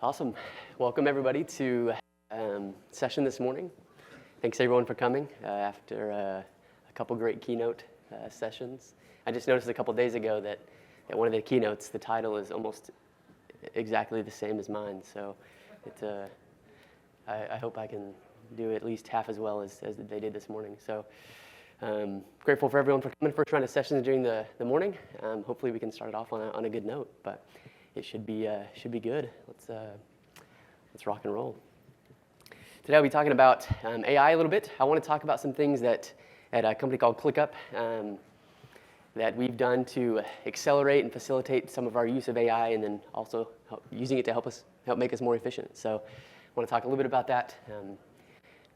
Awesome. Welcome everybody to session this morning. Thanks everyone for coming after a couple great keynote sessions. I just noticed a couple days ago that one of the keynotes, the title is almost exactly the same as mine. So I hope I can do at least half as well as they did this morning. So grateful for everyone for coming. First round of sessions during the morning. Hopefully we can start it off on a good note, but it should be good. Let's rock and roll. Today I'll be talking about AI a little bit. I want to talk about some things that at a company called ClickUp that we've done to accelerate and facilitate some of our use of AI, and then also using it to help make us more efficient. So I want to talk a little bit about that.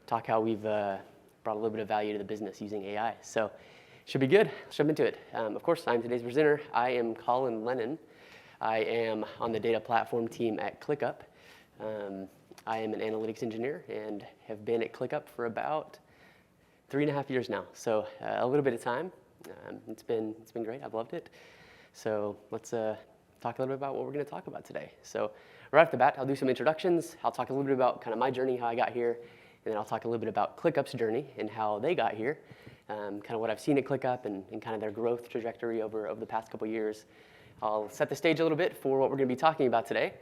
Talk how we've brought a little bit of value to the business using AI. So should be good. Let's jump into it. Of course, I'm today's presenter. I am Collin Lenon. I am on the data platform team at ClickUp. I am an analytics engineer and have been at ClickUp for about 3.5 years now. So a little bit of time. It's been great. I've loved it. So let's talk a little bit about what we're going to talk about today. So right off the bat, I'll do some introductions. I'll talk a little bit about kind of my journey, how I got here, and then I'll talk a little bit about ClickUp's journey and how they got here, kind of what I've seen at ClickUp and kind of their growth trajectory over the past couple years. I'll set the stage a little bit for what we're going to be talking about today,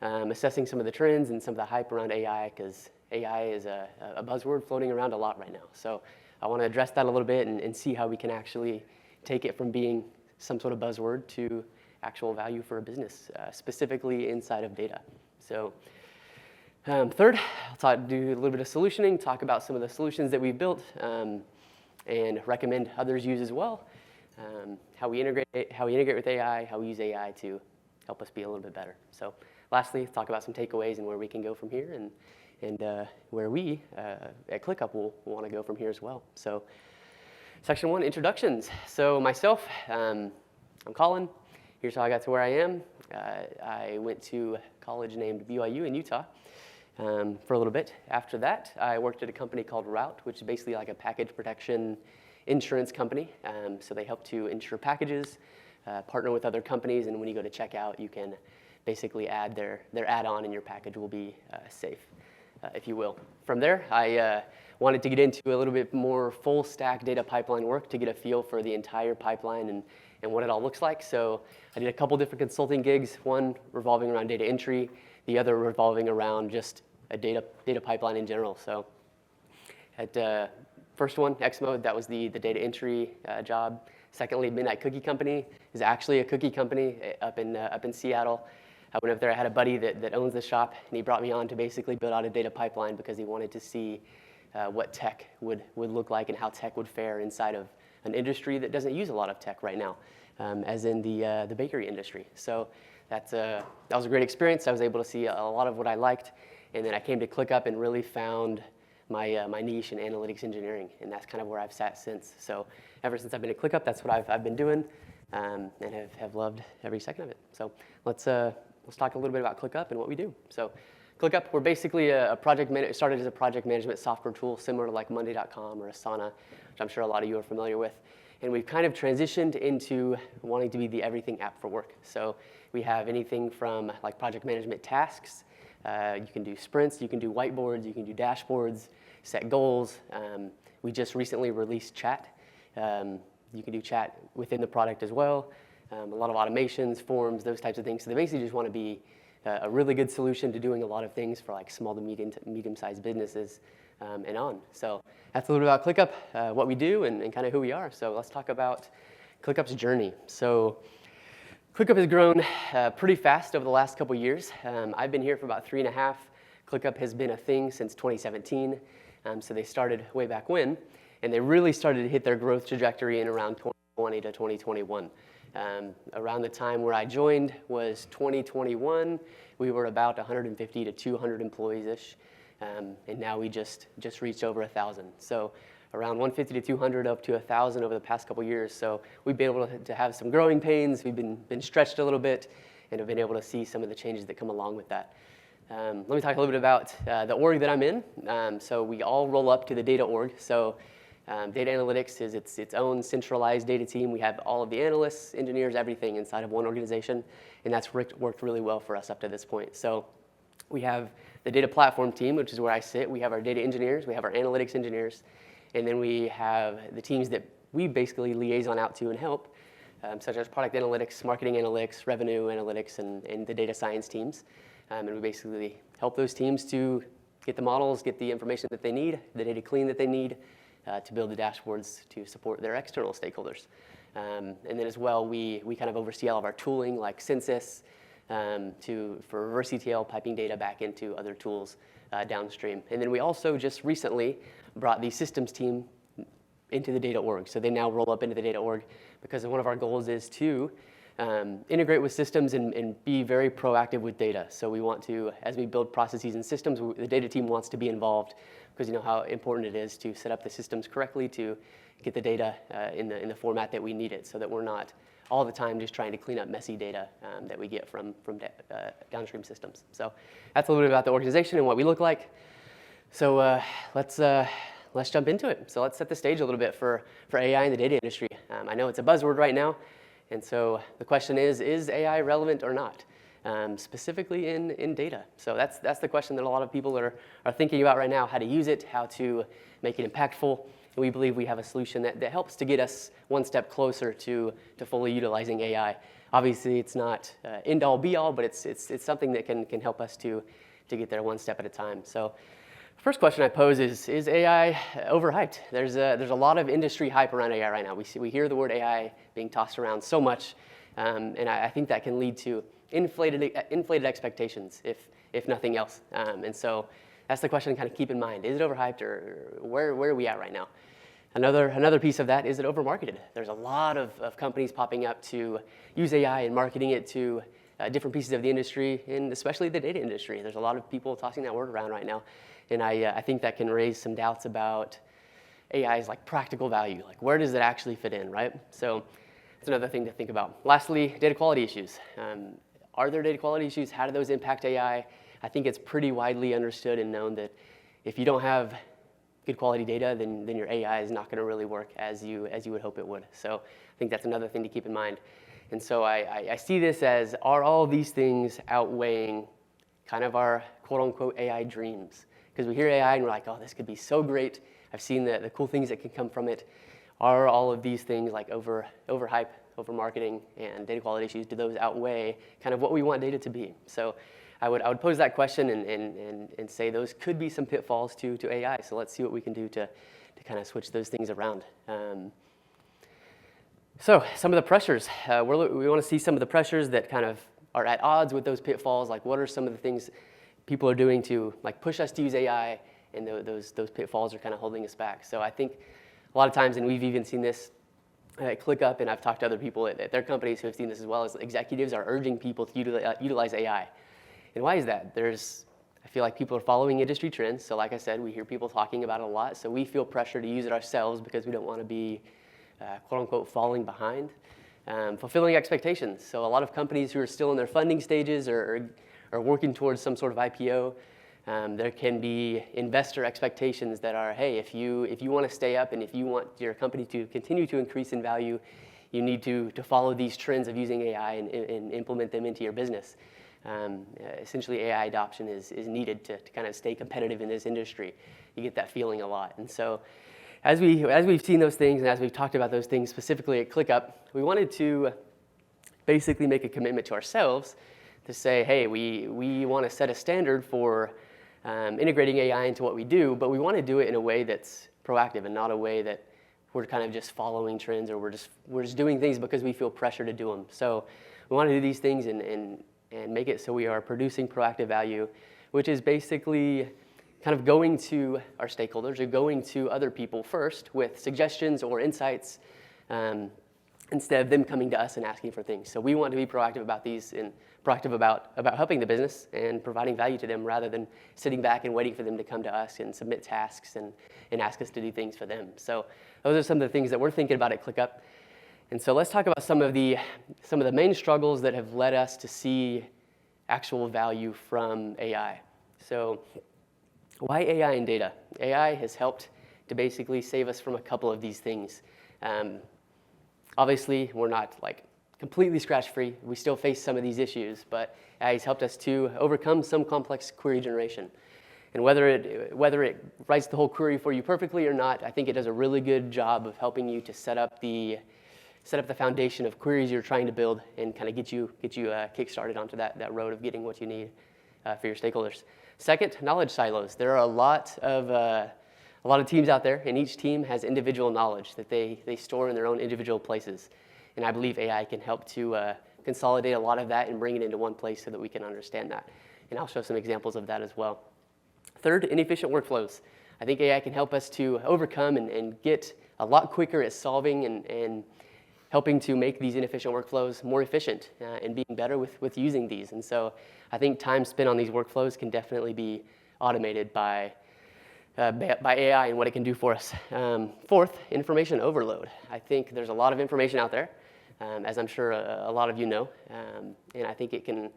assessing some of the trends and some of the hype around AI, because AI is a buzzword floating around a lot right now. So I want to address that a little bit and see how we can actually take it from being some sort of buzzword to actual value for a business, specifically inside of data. So third, I'll do a little bit of solutioning, talk about some of the solutions that we've built, and recommend others use as well. How we integrate with AI, how we use AI to help us be a little bit better. So lastly, talk about some takeaways and where we can go from here, and where we at ClickUp will want to go from here as well. So section 1, introductions. So myself, I'm Collin. Here's how I got to where I am. I went to a college named BYU in Utah for a little bit. After that, I worked at a company called Route, which is basically like a package protection insurance company. So they help to insure packages, partner with other companies, and when you go to checkout, you can basically add their add-on, and your package will be safe, if you will. From there, I wanted to get into a little bit more full stack data pipeline work to get a feel for the entire pipeline and what it all looks like. So I did a couple different consulting gigs, one revolving around data entry, the other revolving around just a data pipeline in general. So at first one, Xmode, that was the data entry job. Secondly, Midnight Cookie Company is actually a cookie company up in Seattle. I went up there. I had a buddy that owns the shop, and he brought me on to basically build out a data pipeline because he wanted to see what tech would look like and how tech would fare inside of an industry that doesn't use a lot of tech right now, as in the bakery industry. So that was a great experience. I was able to see a lot of what I liked, and then I came to ClickUp and really found my niche in analytics engineering, and that's kind of where I've sat since. So ever since I've been at ClickUp, that's what I've been doing, and have loved every second of it. So let's talk a little bit about ClickUp and what we do. So ClickUp, we're basically started as a project management software tool similar to like Monday.com or Asana, which I'm sure a lot of you are familiar with. And we've kind of transitioned into wanting to be the everything app for work. So we have anything from like project management tasks. You can do sprints, you can do whiteboards, you can do dashboards, set goals. We just recently released chat. You can do chat within the product as well. A lot of automations, forms, those types of things. So they basically just want to be a really good solution to doing a lot of things for like small to medium-sized businesses and on. So that's a little bit about ClickUp, what we do, and kind of who we are. So let's talk about ClickUp's journey. So ClickUp has grown pretty fast over the last couple years. I've been here for about 3.5. ClickUp has been a thing since 2017. So they started way back when, and they really started to hit their growth trajectory in around 2020 to 2021. Around the time where I joined was 2021. We were about 150 to 200 employees-ish, and now we just reached over 1,000. So around 150 to 200 up to 1,000 over the past couple years. So we've been able to have some growing pains. We've been stretched a little bit and have been able to see some of the changes that come along with that. Let me talk a little bit about the org that I'm in. So we all roll up to the data org. So data analytics is its own centralized data team. We have all of the analysts, engineers, everything inside of one organization, and that's worked really well for us up to this point. So We have the data platform team, which is where I sit. We have our data engineers, we have our analytics engineers, and then we have the teams that we basically liaison out to and help, such as product analytics, marketing analytics, revenue analytics, and the data science teams. And we basically help those teams to get the models, get the information that they need, the data clean that they need, to build the dashboards to support their external stakeholders. And then as well, we kind of oversee all of our tooling like Census, for reverse ETL piping data back into other tools downstream. And then we also just recently brought the systems team into the data org. So they now roll up into the data org because one of our goals is to integrate with systems and be very proactive with data. So we want to, as we build processes and systems, the data team wants to be involved because you know how important it is to set up the systems correctly to get the data in the format that we need it, so that we're not all the time just trying to clean up messy data that we get from downstream systems. So that's a little bit about the organization and what we look like. So let's jump into it. So let's set the stage a little bit for AI in the data industry. I know it's a buzzword right now, and so the question is AI relevant or not? Specifically in data. So that's the question that a lot of people are thinking about right now, how to use it, how to make it impactful. And we believe we have a solution that helps to get us one step closer to fully utilizing AI. Obviously, it's not end-all, be-all, but it's something that can help us to get there one step at a time. So first question I pose is AI overhyped? There's a lot of industry hype around AI right now. We hear the word AI being tossed around so much, and I think that can lead to inflated expectations, if nothing else. And so that's the question to kind of keep in mind. Is it overhyped, or where are we at right now? Another piece of that, is it overmarketed? There's a lot of companies popping up to use AI and marketing it to different pieces of the industry, and especially the data industry. There's a lot of people tossing that word around right now. And I think that can raise some doubts about AI's like practical value. Like, where does it actually fit in, right? So that's another thing to think about. Lastly, data quality issues. Are there data quality issues? How do those impact AI? I think it's pretty widely understood and known that if you don't have good quality data, then your AI is not going to really work as you would hope it would. So I think that's another thing to keep in mind. And so I see this as, are all these things outweighing kind of our quote-unquote AI dreams? Because we hear AI and we're like, oh, this could be so great. I've seen the cool things that can come from it. Are all of these things like overhype, over marketing, and data quality issues, do those outweigh kind of what we want data to be? So I would pose that question and say those could be some pitfalls to AI. So let's see what we can do to kind of switch those things around. So some of the pressures, we want to see some of the pressures that kind of are at odds with those pitfalls. Like, what are some of the things people are doing to like push us to use AI, and those pitfalls are kind of holding us back. So I think a lot of times, and we've even seen this at ClickUp, and I've talked to other people at their companies who have seen this as well, as executives are urging people to utilize AI. And why is that? I feel like people are following industry trends. So like I said, we hear people talking about it a lot. So we feel pressure to use it ourselves because we don't want to be, quote unquote, falling behind. Fulfilling expectations. So a lot of companies who are still in their funding stages or working towards some sort of IPO, there can be investor expectations that are, hey, if you want to stay up and if you want your company to continue to increase in value, you need to follow these trends of using AI and implement them into your business. Essentially, AI adoption is needed to kind of stay competitive in this industry. You get that feeling a lot. And so as we've seen those things and as we've talked about those things specifically at ClickUp, we wanted to basically make a commitment to ourselves to say, hey, we want to set a standard for integrating AI into what we do, but we want to do it in a way that's proactive and not a way that we're kind of just following trends or we're just doing things because we feel pressure to do them. So we want to do these things and make it so we are producing proactive value, which is basically kind of going to our stakeholders or going to other people first with suggestions or insights instead of them coming to us and asking for things. So we want to be proactive about these and proactive about helping the business and providing value to them rather than sitting back and waiting for them to come to us and submit tasks and ask us to do things for them. So those are some of the things that we're thinking about at ClickUp. And so let's talk about some of the main struggles that have led us to see actual value from AI. So why AI in data? AI has helped to basically save us from a couple of these things. Obviously, we're not like completely scratch-free. We still face some of these issues, but AI has helped us to overcome some complex query generation. And whether it writes the whole query for you perfectly or not, I think it does a really good job of helping you to set up the foundation of queries you're trying to build and kind of get you kick-started onto that road of getting what you need for your stakeholders. Second, knowledge silos. There are a lot of teams out there, and each team has individual knowledge that they store in their own individual places. And I believe AI can help to consolidate a lot of that and bring it into one place so that we can understand that. And I'll show some examples of that as well. Third, inefficient workflows. I think AI can help us to overcome and get a lot quicker at solving and helping to make these inefficient workflows more efficient and being better with using these. And so I think time spent on these workflows can definitely be automated by AI and what it can do for us. Fourth, information overload. I think there's a lot of information out there, as I'm sure a lot of you know, and I think it can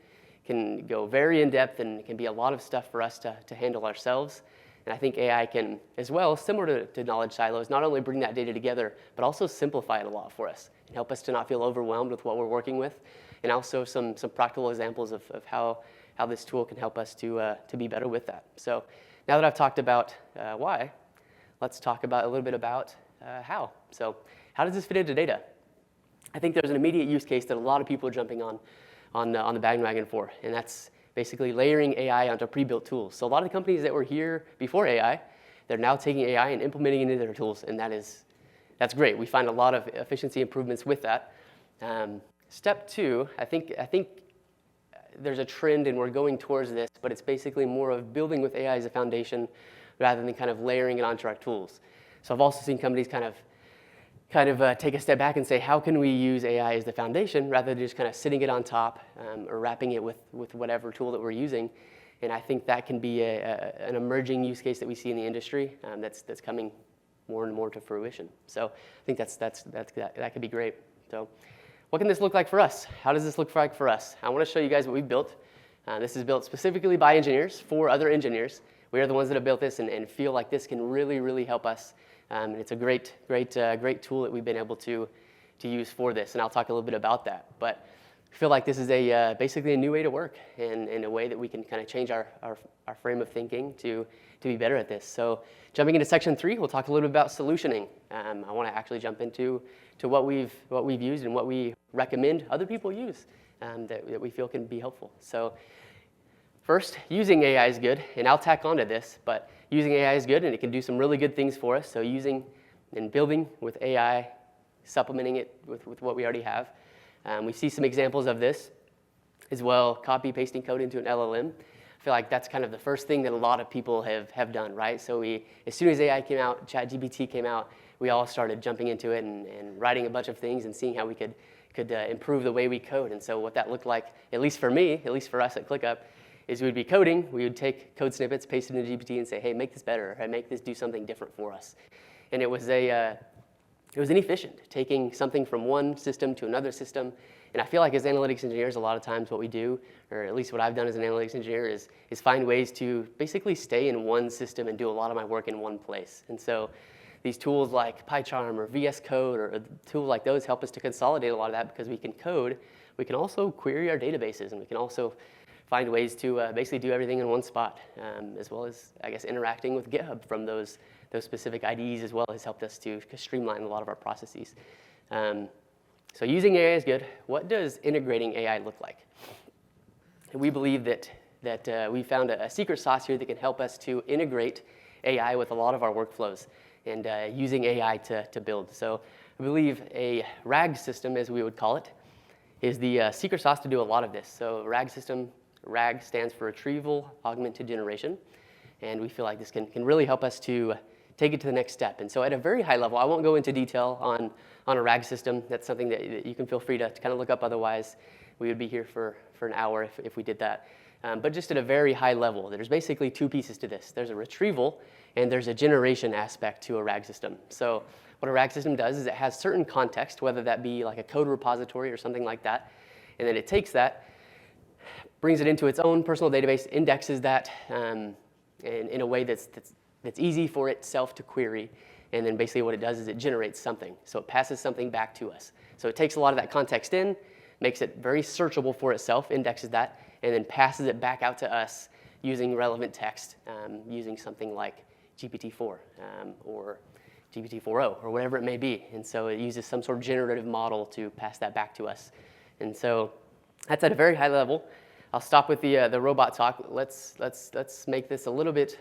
go very in-depth and it can be a lot of stuff for us to handle ourselves. And I think AI can, as well, similar to knowledge silos, not only bring that data together, but also simplify it a lot for us and help us to not feel overwhelmed with what we're working with, and also some practical examples of how this tool can help us to be better with that. So now that I've talked about why, let's talk about a little bit about how. So how does this fit into data? I think there's an immediate use case that a lot of people are jumping on the bandwagon for, and that's basically layering AI onto pre-built tools. So a lot of the companies that were here before AI, they're now taking AI and implementing it into their tools, and that's great. We find a lot of efficiency improvements with that. Step two, I think there's a trend and we're going towards this, but it's basically more of building with AI as a foundation rather than kind of layering it onto our tools. So I've also seen companies kind of take a step back and say, how can we use AI as the foundation rather than just kind of sitting it on top or wrapping it with whatever tool that we're using. And I think that can be an emerging use case that we see in the industry that's coming more and more to fruition. So I think that could be great. So what can this look like for us? How does this look like for us? I want to show you guys what we've built. This is built specifically by engineers for other engineers. We are the ones that have built this and feel like this can really, really help us. And it's a great tool that we've been able to use for this, and I'll talk a little bit about that. But I feel like this is basically a new way to work and in a way that we can kind of change our frame of thinking to be better at this. So jumping into section 3, we'll talk a little bit about solutioning. I want to actually jump into what we've used and what we recommend other people use that we feel can be helpful. So first, using AI is good, and I'll tack onto this, but using AI is good and it can do some really good things for us. So using and building with AI, supplementing it with what we already have. We see some examples of this as well, copy pasting code into an LLM. I feel like that's kind of the first thing that a lot of people have done, right? So as soon as AI came out, ChatGPT came out, we all started jumping into it and writing a bunch of things and seeing how we could improve the way we code. And so what that looked like, at least for me, at least for us at ClickUp, is we would be coding, we would take code snippets, paste it into GPT and say, hey, make this better, or make this do something different for us. And it was inefficient, taking something from one system to another system. And I feel like as analytics engineers, a lot of times what we do, or at least what I've done as an analytics engineer, is find ways to basically stay in one system and do a lot of my work in one place. And so these tools like PyCharm or VS Code or tools like those help us to consolidate a lot of that because we can code. We can also query our databases, and we can also find ways to basically do everything in one spot, as well as, I guess, interacting with GitHub from those specific IDEs as well has helped us to streamline a lot of our processes. So using AI is good. What does integrating AI look like? And we believe that we found a secret sauce here that can help us to integrate AI with a lot of our workflows and using AI to build. So I believe a RAG system, as we would call it, is the secret sauce to do a lot of this. So RAG stands for Retrieval Augmented Generation, and we feel like this can really help us to take it to the next step. And so at a very high level, I won't go into detail on a RAG system. That's something that you can feel free to kind of look up. Otherwise, we would be here for an hour if we did that. But just at a very high level, there's basically two pieces to this. There's a retrieval, and there's a generation aspect to a RAG system. So what a RAG system does is it has certain context, whether that be like a code repository or something like that, and then it takes that, brings it into its own personal database, indexes that in a way that's easy for itself to query, and then basically what it does is it generates something. So it passes something back to us. So it takes a lot of that context in, makes it very searchable for itself, indexes that, and then passes it back out to us using relevant text, using something like GPT-4 or GPT-4o or whatever it may be. And so it uses some sort of generative model to pass that back to us. And so that's at a very high level. I'll stop with the robot talk. Let's make this a little bit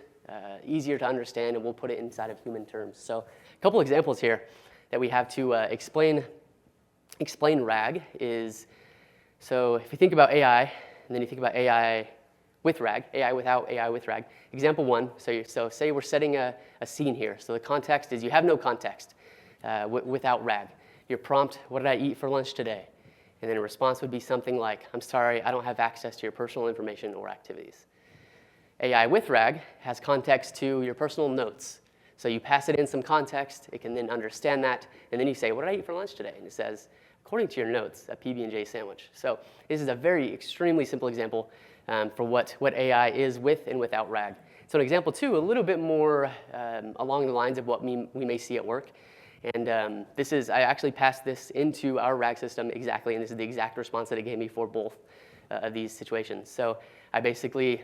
easier to understand, and we'll put it inside of human terms. So a couple examples here that we have to explain RAG is, so if you think about AI, and then you think about AI with RAG, AI without, AI with RAG. Example one, so say we're setting a scene here. So the context is you have no context without RAG. Your prompt, what did I eat for lunch today? And then a response would be something like, I'm sorry, I don't have access to your personal information or activities. AI with RAG has context to your personal notes. So you pass it in some context, it can then understand that, and then you say, what did I eat for lunch today? And it says, according to your notes, a PB&J sandwich. So this is a very extremely simple example for what AI is with and without RAG. So in example two, a little bit more along the lines of what we may see at work. And I actually passed this into our RAG system exactly, and this is the exact response that it gave me for both of these situations. So I basically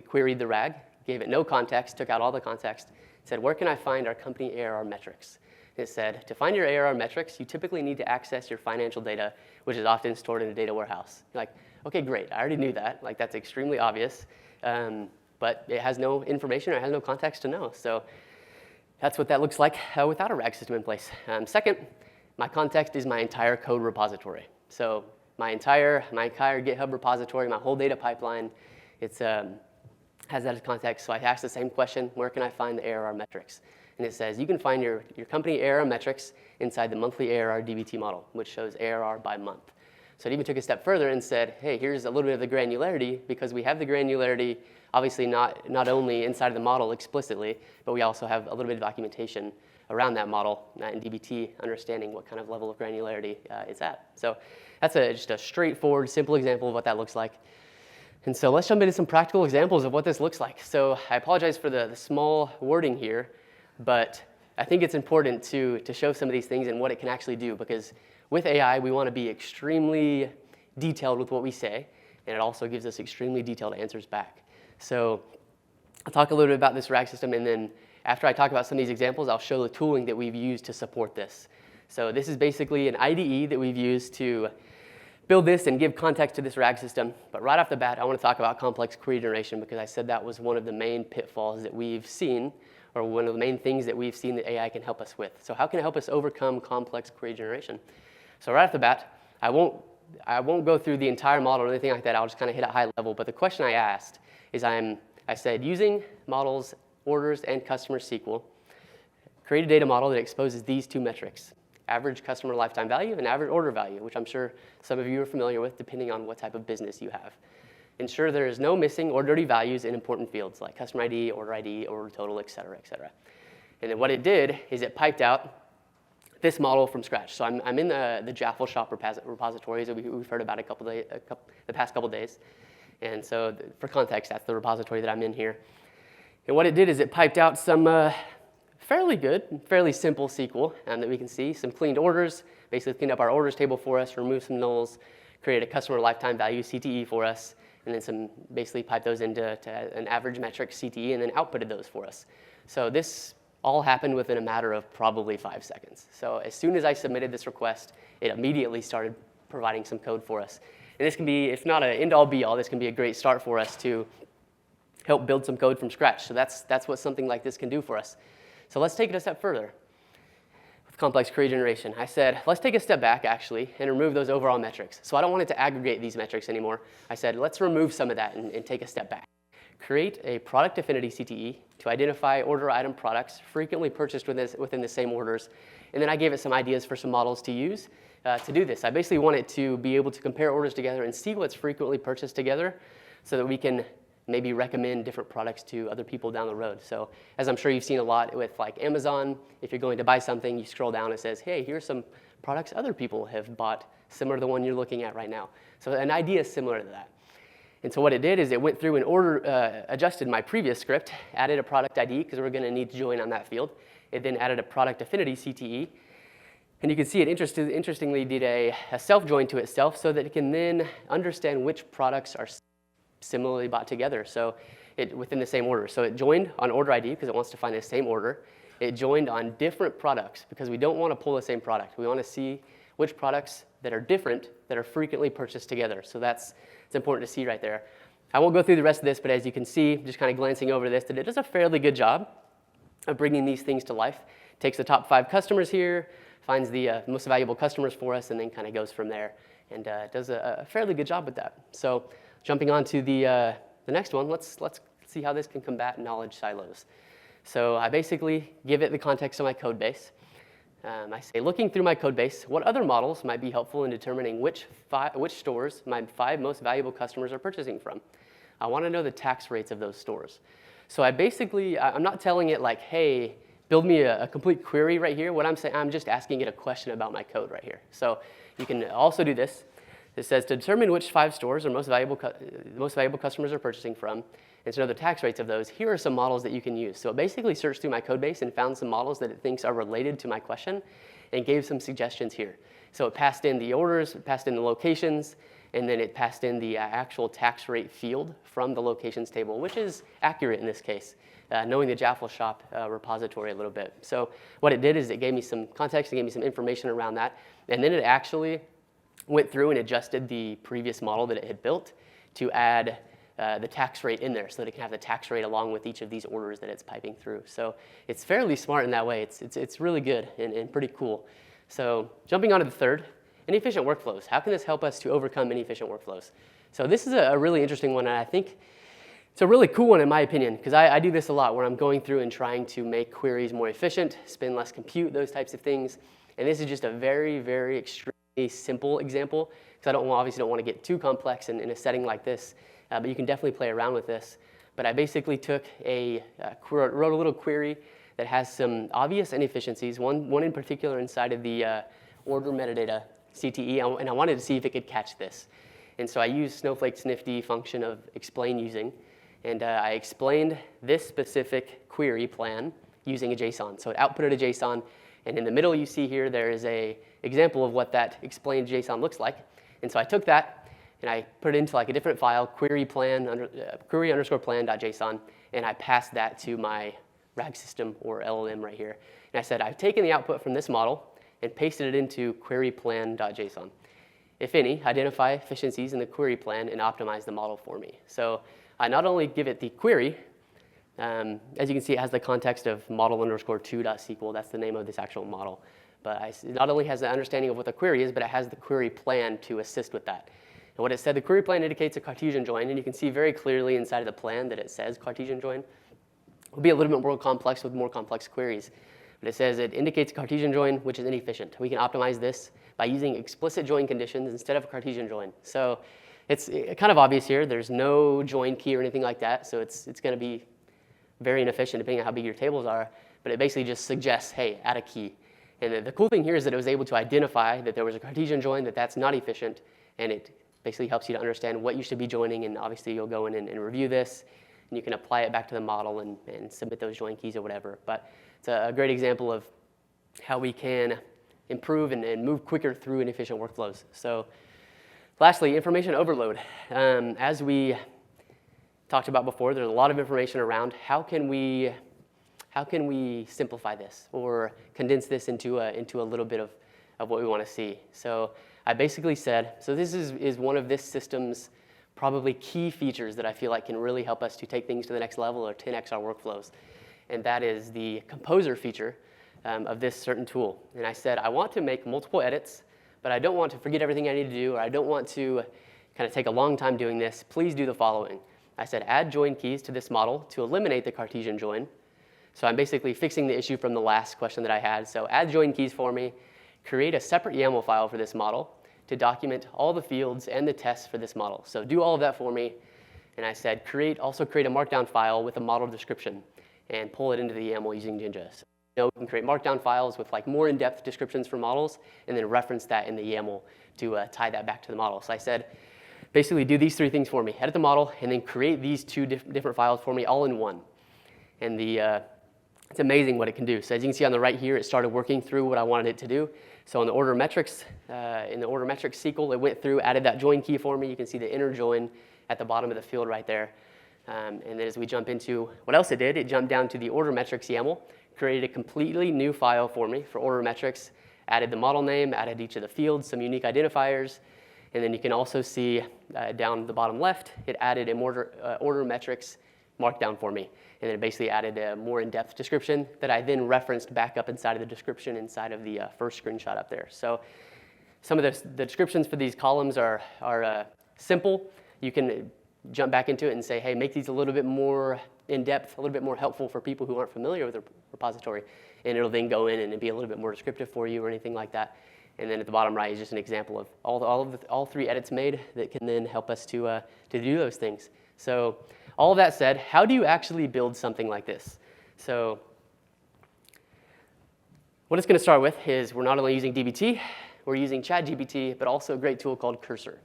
queried the RAG, gave it no context, took out all the context, said, where can I find our company ARR metrics? And it said, to find your ARR metrics, you typically need to access your financial data, which is often stored in a data warehouse. You're like, okay, great, I already knew that. Like, that's extremely obvious, but it has no information or it has no context to know. So that's what that looks like without a RAG system in place. Second, my context is my entire code repository. So my entire GitHub repository, my whole data pipeline, has that as context. So I ask the same question, where can I find the ARR metrics? And it says, you can find your company ARR metrics inside the monthly ARR DBT model, which shows ARR by month. So it even took a step further and said, hey, here's a little bit of the granularity, because we have the granularity obviously not only inside of the model explicitly, but we also have a little bit of documentation around that model in DBT, understanding what kind of level of granularity it's at. So that's just a straightforward, simple example of what that looks like. And so let's jump into some practical examples of what this looks like. So I apologize for the small wording here, but I think it's important to show some of these things and what it can actually do, because with AI, we want to be extremely detailed with what we say, and it also gives us extremely detailed answers back. So I'll talk a little bit about this RAG system, and then after I talk about some of these examples, I'll show the tooling that we've used to support this. So this is basically an IDE that we've used to build this and give context to this RAG system. But right off the bat, I want to talk about complex query generation, because I said that was one of the main pitfalls that we've seen, or one of the main things that we've seen that AI can help us with. So how can it help us overcome complex query generation? So right off the bat, I won't go through the entire model or anything like that. I'll just kind of hit a high level. But the question I asked is, I said, using models, orders, and customer SQL, create a data model that exposes these two metrics, average customer lifetime value and average order value, which I'm sure some of you are familiar with depending on what type of business you have. Ensure there is no missing or dirty values in important fields like customer ID, order total, et cetera, et cetera. And then what it did is it piped out this model from scratch. So I'm in the Jaffle Shop repositories that we've heard about the past couple days. And so for context, that's the repository that I'm in here. And what it did is it piped out some fairly good, fairly simple SQL that we can see, some cleaned orders, basically cleaned up our orders table for us, removed some nulls, created a customer lifetime value CTE for us, and then basically piped those into an average metric CTE and then outputted those for us. So this all happened within a matter of probably 5 seconds. So as soon as I submitted this request, it immediately started providing some code for us. And this can be, if not an end-all be-all, this can be a great start for us to help build some code from scratch. So that's what something like this can do for us. So let's take it a step further with complex query generation. I said, let's take a step back, actually, and remove those overall metrics. So I don't want it to aggregate these metrics anymore. I said, let's remove some of that and take a step back. Create a product affinity CTE to identify order item products frequently purchased within the same orders. And then I gave it some ideas for some models to use to do this. I basically want it to be able to compare orders together and see what's frequently purchased together so that we can maybe recommend different products to other people down the road. So as I'm sure you've seen a lot with like Amazon, if you're going to buy something, you scroll down and it says, hey, here's some products other people have bought similar to the one you're looking at right now. So an idea is similar to that. And so what it did is it went through and adjusted my previous script, added a product ID because we're going to need to join on that field. It then added a product affinity CTE, And you can see it interestingly did a self-join to itself so that it can then understand which products are similarly bought together, so within the same order. So it joined on order ID because it wants to find the same order. It joined on different products because we don't want to pull the same product. We want to see which products that are different that are frequently purchased together. So it's important to see right there. I won't go through the rest of this, but as you can see, just kind of glancing over this, that it does a fairly good job of bringing these things to life. Takes the top 5 customers here, finds the most valuable customers for us, and then kind of goes from there. And does a fairly good job with that. So jumping on to the next one, let's see how this can combat knowledge silos. So I basically give it the context of my code base. I say, looking through my code base, what other models might be helpful in determining which stores my 5 most valuable customers are purchasing from? I want to know the tax rates of those stores. So I'm not telling it like, hey, build me a complete query right here. What I'm saying, I'm just asking it a question about my code right here. So you can also do this. It says to determine which 5 stores or most valuable customers are purchasing from, and to know the tax rates of those, here are some models that you can use. So it basically searched through my code base and found some models that it thinks are related to my question and gave some suggestions here. So it passed in the orders, it passed in the locations, and then it passed in the actual tax rate field from the locations table, which is accurate in this case, knowing the Jaffle Shop repository a little bit. So what it did is it gave me some context, it gave me some information around that, and then it actually went through and adjusted the previous model that it had built to add the tax rate in there so that it can have the tax rate along with each of these orders that it's piping through. So it's fairly smart in that way. It's really good and pretty cool. So jumping on to the third, inefficient workflows. How can this help us to overcome inefficient workflows? So this is a really interesting one, and I think it's a really cool one in my opinion, because I do this a lot where I'm going through and trying to make queries more efficient, spend less compute, those types of things. And this is just a very, very extremely simple example, because I obviously don't want to get too complex in a setting like this. But you can definitely play around with this. But I basically took wrote a little query that has some obvious inefficiencies, one in particular inside of the order metadata CTE, and I wanted to see if it could catch this. And so I used Snowflake's nifty function of explain using, and I explained this specific query plan using a JSON. So it outputted a JSON, and in the middle you see here there is an example of what that explained JSON looks like. And so I took that, and I put it into like a different file, query underscore plan.json, and I passed that to my RAG system or LLM right here. And I said, I've taken the output from this model and pasted it into query plan.json. If any, identify efficiencies in the query plan and optimize the model for me. So I not only give it the query, as you can see, it has the context of model underscore 2.sql. That's the name of this actual model. But it not only has the understanding of what the query is, but it has the query plan to assist with that. And what it said, the query plan indicates a Cartesian join, and you can see very clearly inside of the plan that it says Cartesian join. It will be a little bit more complex with more complex queries. But it says it indicates a Cartesian join, which is inefficient. We can optimize this by using explicit join conditions instead of a Cartesian join. So it's kind of obvious here. There's no join key or anything like that, so it's going to be very inefficient depending on how big your tables are. But it basically just suggests, hey, add a key. And the cool thing here is that it was able to identify that there was a Cartesian join, that's not efficient, and it basically helps you to understand what you should be joining, and obviously you'll go in and review this, and you can apply it back to the model and submit those join keys or whatever. But it's a great example of how we can improve and move quicker through inefficient workflows. So lastly, information overload. As we talked about before, there's a lot of information around. How can we simplify this or condense this into a little bit of what we want to see? So I basically said, so this is one of this system's probably key features that I feel like can really help us to take things to the next level or 10x our workflows. And that is the composer feature of this certain tool. And I said, I want to make multiple edits, but I don't want to forget everything I need to do, or I don't want to kind of take a long time doing this. Please do the following. I said, add join keys to this model to eliminate the Cartesian join. So I'm basically fixing the issue from the last question that I had. So add join keys for me. Create a separate YAML file for this model to document all the fields and the tests for this model. So do all of that for me. And I said, also create a markdown file with a model description and pull it into the YAML using Jinja. So we can create markdown files with like more in-depth descriptions for models and then reference that in the YAML to tie that back to the model. So I said, basically do these 3 things for me. Edit the model and then create these 2 different files for me all in one. And it's amazing what it can do. So as you can see on the right here, it started working through what I wanted it to do. So in the order metrics SQL, it went through, added that join key for me. You can see the inner join at the bottom of the field right there. And then as we jump into what else it did, it jumped down to the order metrics YAML, created a completely new file for me for order metrics, added the model name, added each of the fields, some unique identifiers. And then you can also see down the bottom left, it added an order metrics markdown for me. And then it basically added a more in-depth description that I then referenced back up inside of the description inside of the first screenshot up there. So some of the descriptions for these columns are simple. You can jump back into it and say, hey, make these a little bit more in-depth, a little bit more helpful for people who aren't familiar with the repository. And it'll then go in and be a little bit more descriptive for you or anything like that. And then at the bottom right is just an example of all three edits made that can then help us to do those things. So all of that said, how do you actually build something like this? So what it's going to start with is we're not only using dbt, we're using ChatGPT, but also a great tool called Cursor.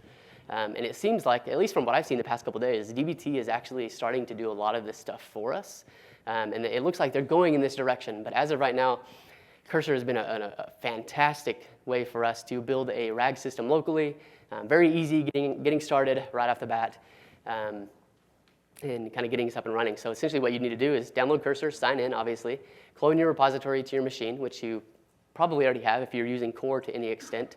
And it seems like, at least from what I've seen the past couple of days, dbt is actually starting to do a lot of this stuff for us. And it looks like they're going in this direction. But as of right now, Cursor has been a fantastic way for us to build a RAG system locally. Very easy getting started right off the bat and kind of getting us up and running. So essentially what you need to do is download Cursor, sign in, obviously, clone your repository to your machine, which you probably already have if you're using core to any extent.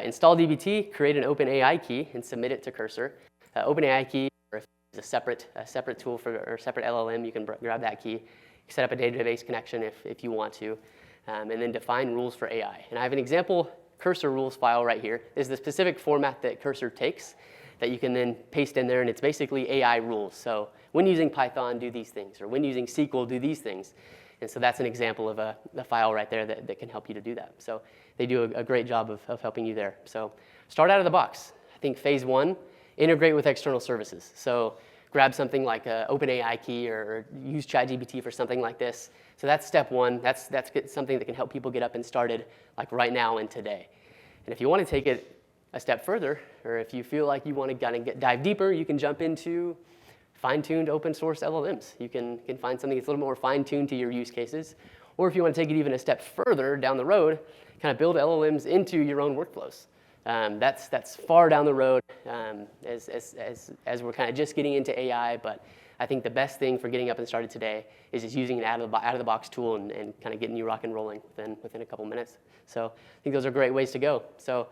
Install dbt, create an OpenAI key, and submit it to Cursor. OpenAI key, or if it's a separate tool or separate LLM, you can grab that key. Set up a database connection if you want to. And then define rules for AI. And I have an example Cursor rules file right here. This is the specific format that Cursor takes that you can then paste in there, and it's basically AI rules. So when using Python, do these things, or when using SQL, do these things. And so that's an example of the file right there that can help you to do that. So they do a great job of helping you there. So start out of the box. I think phase one, integrate with external services. So grab something like an OpenAI key or use ChatGPT for something like this. So that's step one. That's something that can help people get up and started like right now and today. And if you want to take it a step further, or if you feel like you want to kind of dive deeper, you can jump into fine-tuned open source LLMs. You can find something that's a little more fine-tuned to your use cases. Or if you want to take it even a step further down the road, kind of build LLMs into your own workflows. That's far down the road as we're kind of just getting into AI, but I think the best thing for getting up and started today is just using an out-of-the-box tool and kind of getting you rock and rolling within a couple minutes. So I think those are great ways to go. So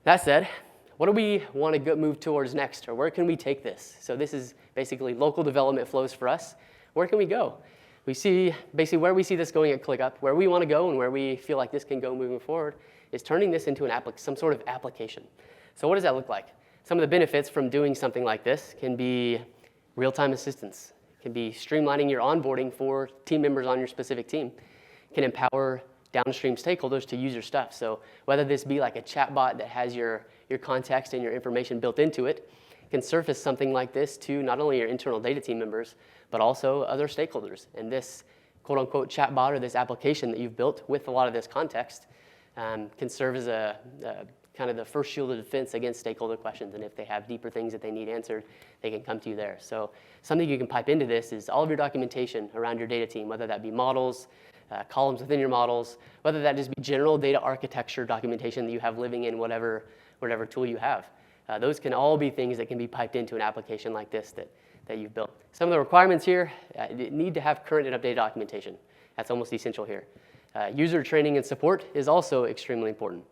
that said, what do we want to move towards next, or where can we take this? So this is basically local development flows for us. Where can we go? We see basically where we see this going at ClickUp, where we want to go and where we feel like this can go moving forward is turning this into some sort of application. So what does that look like? Some of the benefits from doing something like this can be real-time assistance. It can be streamlining your onboarding for team members on your specific team. It can empower downstream stakeholders to use your stuff. So whether this be like a chatbot that has your context and your information built into it, can surface something like this to not only your internal data team members, but also other stakeholders. And this quote-unquote chatbot or this application that you've built with a lot of this context can serve as a kind of the first shield of defense against stakeholder questions. And if they have deeper things that they need answered, they can come to you there. So something you can pipe into this is all of your documentation around your data team, whether that be models, columns within your models, whether that just be general data architecture documentation that you have living in whatever tool you have. Those can all be things that can be piped into an application like this that you've built. Some of the requirements here, need to have current and updated documentation. That's almost essential here. User training and support is also extremely important.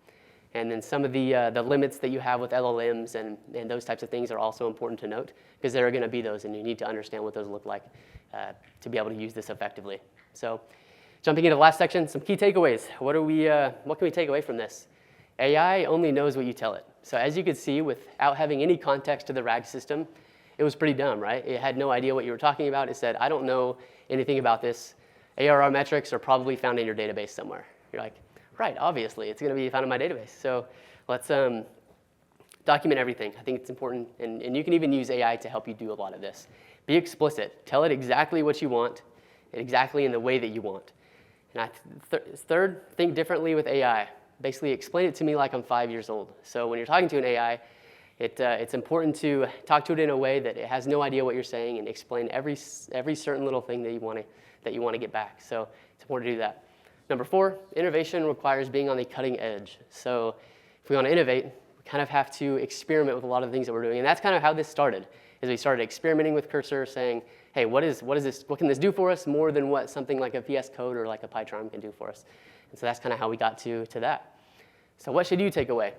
And then some of the limits that you have with LLMs and those types of things are also important to note, because there are going to be those, and you need to understand what those look like to be able to use this effectively. So jumping into the last section, some key takeaways. What can we take away from this? AI only knows what you tell it. So as you could see, without having any context to the RAG system, it was pretty dumb, right? It had no idea what you were talking about. It said, I don't know anything about this. ARR metrics are probably found in your database somewhere. You're like, right, obviously, it's going to be found in my database. So let's document everything. I think it's important, and you can even use AI to help you do a lot of this. Be explicit. Tell it exactly what you want, exactly in the way that you want. And third, think differently with AI. Basically, explain it to me like I'm 5 years old. So when you're talking to an AI, it's important to talk to it in a way that it has no idea what you're saying and explain every certain little thing that you want to get back. So it's important to do that. Number 4, innovation requires being on the cutting edge. So if we want to innovate, we kind of have to experiment with a lot of the things that we're doing. And that's kind of how this started, is we started experimenting with Cursor, saying, hey, what can this do for us more than what something like a VS Code or like a PyCharm can do for us? And so that's kind of how we got to that. So what should you take away?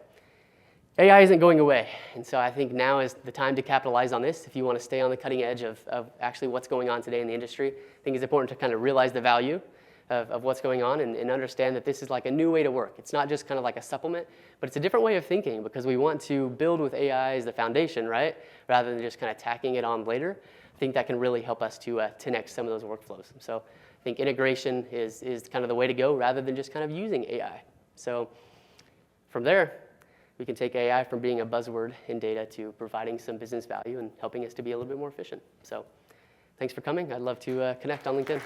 AI isn't going away, and so I think now is the time to capitalize on this if you want to stay on the cutting edge of actually what's going on today in the industry. I think it's important to kind of realize the value of what's going on and understand that this is like a new way to work. It's not just kind of like a supplement, but it's a different way of thinking because we want to build with AI as the foundation, right? Rather than just kind of tacking it on later. I think that can really help us to connect some of those workflows. So I think integration is kind of the way to go rather than just kind of using AI. So from there, we can take AI from being a buzzword in data to providing some business value and helping us to be a little bit more efficient. So thanks for coming. I'd love to connect on LinkedIn.